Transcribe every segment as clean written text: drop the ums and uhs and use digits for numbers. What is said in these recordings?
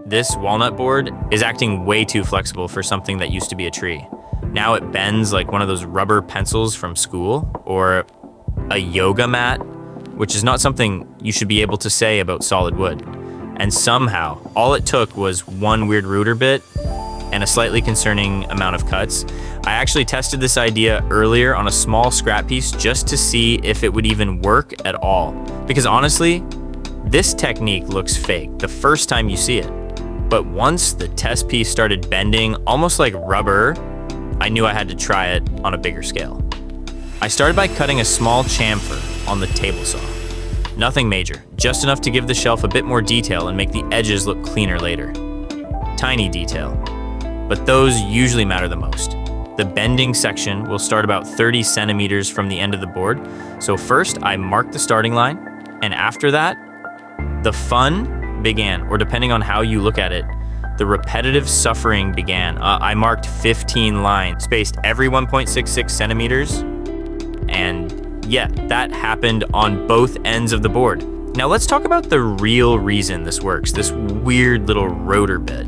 This walnut board is acting way too flexible for something that used to be a tree. Now it bends like one of those rubber pencils from school or a yoga mat, which is not something you should be able to say about solid wood. And somehow, all it took was one weird router bit and a slightly concerning amount of cuts. I actually tested this idea earlier on a small scrap piece just to see if it would even work at all. Because honestly, this technique looks fake the first time you see it. But once the test piece started bending almost like rubber, I knew I had to try it on a bigger scale. I started by cutting a small chamfer on the table saw. Nothing major, just enough to give the shelf a bit more detail and make the edges look cleaner later. Tiny detail, but those usually matter the most. The bending section will start about 30 centimeters from the end of the board. So first I marked the starting line, and after that, the fun began, or depending on how you look at it, the repetitive suffering began. I marked 15 lines, spaced every 1.66 centimeters, and yeah, that happened on both ends of the board. Now let's talk about the real reason this works, this weird little rotor bit.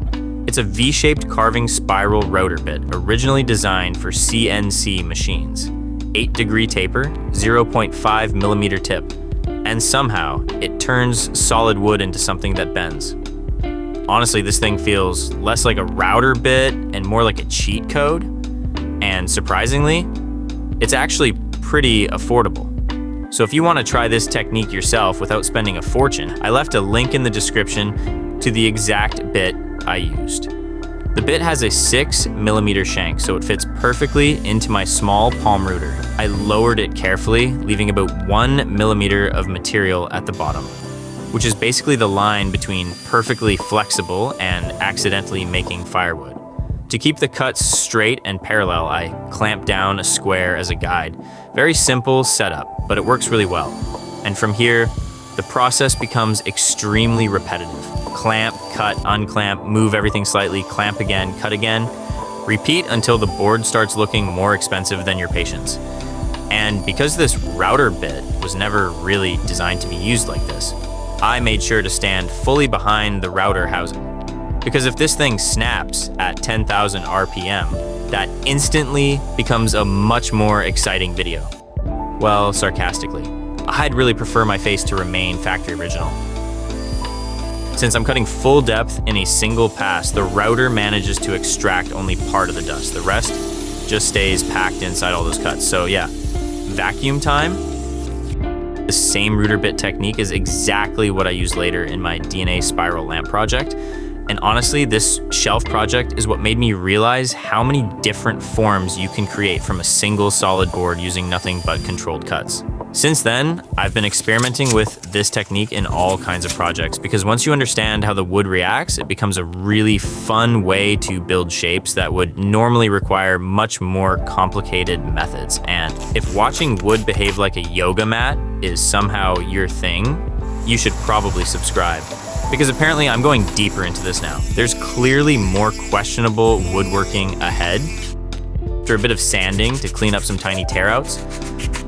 It's a V-shaped carving spiral rotor bit, originally designed for CNC machines. 8-degree taper, 0.5 millimeter tip, and somehow it turns solid wood into something that bends. Honestly, this thing feels less like a router bit and more like a cheat code. And surprisingly, it's actually pretty affordable. So if you want to try this technique yourself without spending a fortune, I left a link in the description to the exact bit I used. The bit has a 6 millimeter shank, so it fits perfectly into my small palm router. I lowered it carefully, leaving about 1 millimeter of material at the bottom, which is basically the line between perfectly flexible and accidentally making firewood. To keep the cuts straight and parallel, I clamped down a square as a guide. Very simple setup, but it works really well. And from here, the process becomes extremely repetitive. Clamp, cut, unclamp, move everything slightly, clamp again, cut again. Repeat until the board starts looking more expensive than your patience. And because this router bit was never really designed to be used like this, I made sure to stand fully behind the router housing. Because if this thing snaps at 10,000 RPM, that instantly becomes a much more exciting video. Well, sarcastically. I'd really prefer my face to remain factory original. Since I'm cutting full depth in a single pass, the router manages to extract only part of the dust. The rest just stays packed inside all those cuts. So yeah, vacuum time. The same router bit technique is exactly what I used later in my DNA spiral lamp project. And honestly, this shelf project is what made me realize how many different forms you can create from a single solid board using nothing but controlled cuts. Since then, I've been experimenting with this technique in all kinds of projects because once you understand how the wood reacts, it becomes a really fun way to build shapes that would normally require much more complicated methods. And if watching wood behave like a yoga mat is somehow your thing, you should probably subscribe. Because apparently I'm going deeper into this now. There's clearly more questionable woodworking ahead. After a bit of sanding to clean up some tiny tear-outs,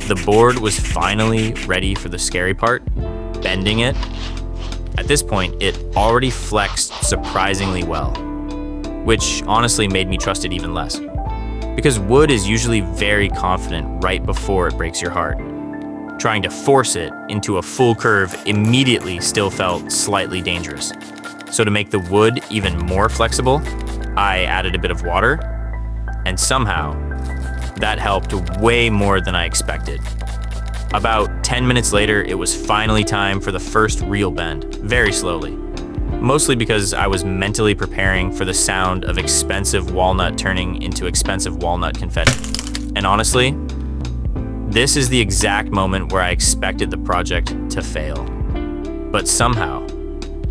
the board was finally ready for the scary part, bending it. At this point, it already flexed surprisingly well, which honestly made me trust it even less. Because wood is usually very confident right before it breaks your heart. Trying to force it into a full curve immediately still felt slightly dangerous. So to make the wood even more flexible, I added a bit of water, and somehow that helped way more than I expected. About 10 minutes later, it was finally time for the first real bend, very slowly. Mostly because I was mentally preparing for the sound of expensive walnut turning into expensive walnut confetti. And honestly, this is the exact moment where I expected the project to fail. But somehow,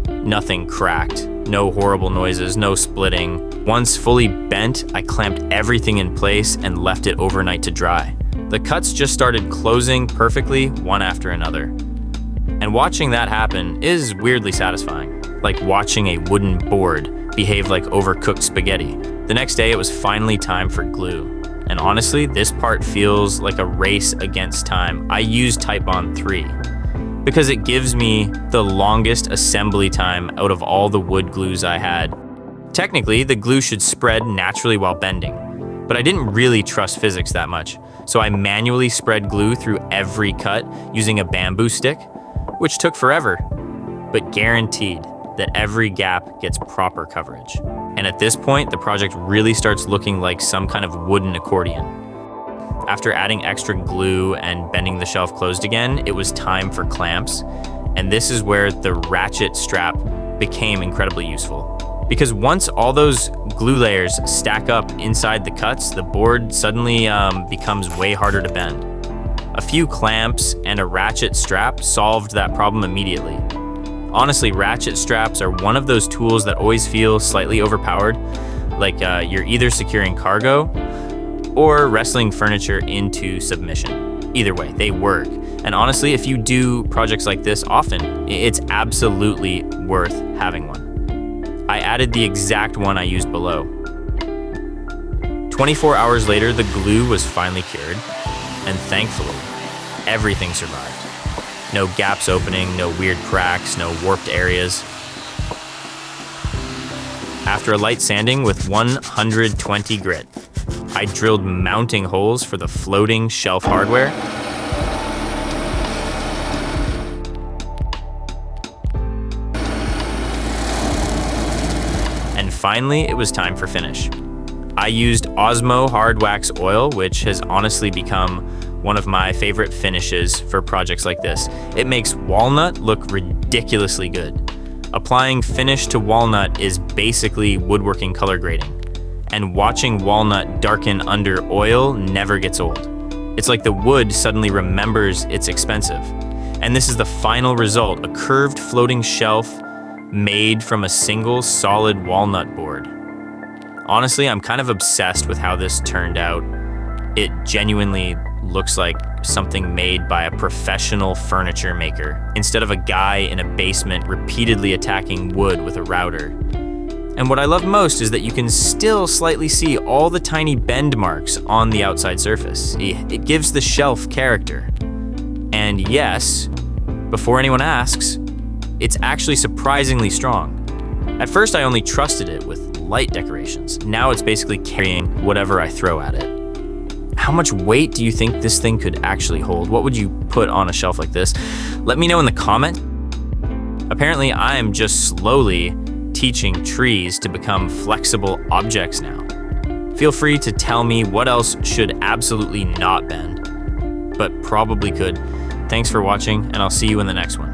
nothing cracked, no horrible noises, no splitting. Once fully bent, I clamped everything in place and left it overnight to dry. The cuts just started closing perfectly one after another. And watching that happen is weirdly satisfying, like watching a wooden board behave like overcooked spaghetti. The next day, it was finally time for glue. And honestly, this part feels like a race against time. I used Titebond 3 because it gives me the longest assembly time out of all the wood glues I had. Technically, the glue should spread naturally while bending, but I didn't really trust physics that much, so I manually spread glue through every cut using a bamboo stick, which took forever, but guaranteed that every gap gets proper coverage. And at this point, the project really starts looking like some kind of wooden accordion. After adding extra glue and bending the shelf closed again, it was time for clamps, and this is where the ratchet strap became incredibly useful. Because once all those glue layers stack up inside the cuts, the board suddenly becomes way harder to bend. A few clamps and a ratchet strap solved that problem immediately. Honestly, ratchet straps are one of those tools that always feel slightly overpowered, like you're either securing cargo or wrestling furniture into submission. Either way, they work. And honestly, if you do projects like this often, it's absolutely worth having one. I added the exact one I used below. 24 hours later, the glue was finally cured, and thankfully, everything survived. No gaps opening, no weird cracks, no warped areas. After a light sanding with 120 grit, I drilled mounting holes for the floating shelf hardware. And finally, it was time for finish. I used Osmo hard wax oil, which has honestly become one of my favorite finishes for projects like this. It makes walnut look ridiculously good. Applying finish to walnut is basically woodworking color grading, and watching walnut darken under oil never gets old. It's like the wood suddenly remembers it's expensive. And this is the final result, a curved floating shelf made from a single solid walnut board. Honestly, I'm kind of obsessed with how this turned out. It genuinely looks like something made by a professional furniture maker, instead of a guy in a basement repeatedly attacking wood with a router. And what I love most is that you can still slightly see all the tiny bend marks on the outside surface. It gives the shelf character. And yes, before anyone asks, it's actually surprisingly strong. At first, I only trusted it with light decorations. Now it's basically carrying whatever I throw at it. How much weight do you think this thing could actually hold? What would you put on a shelf like this? Let me know in the comment. Apparently, I am just slowly teaching trees to become flexible objects now. Feel free to tell me what else should absolutely not bend, but probably could. Thanks for watching, and I'll see you in the next one.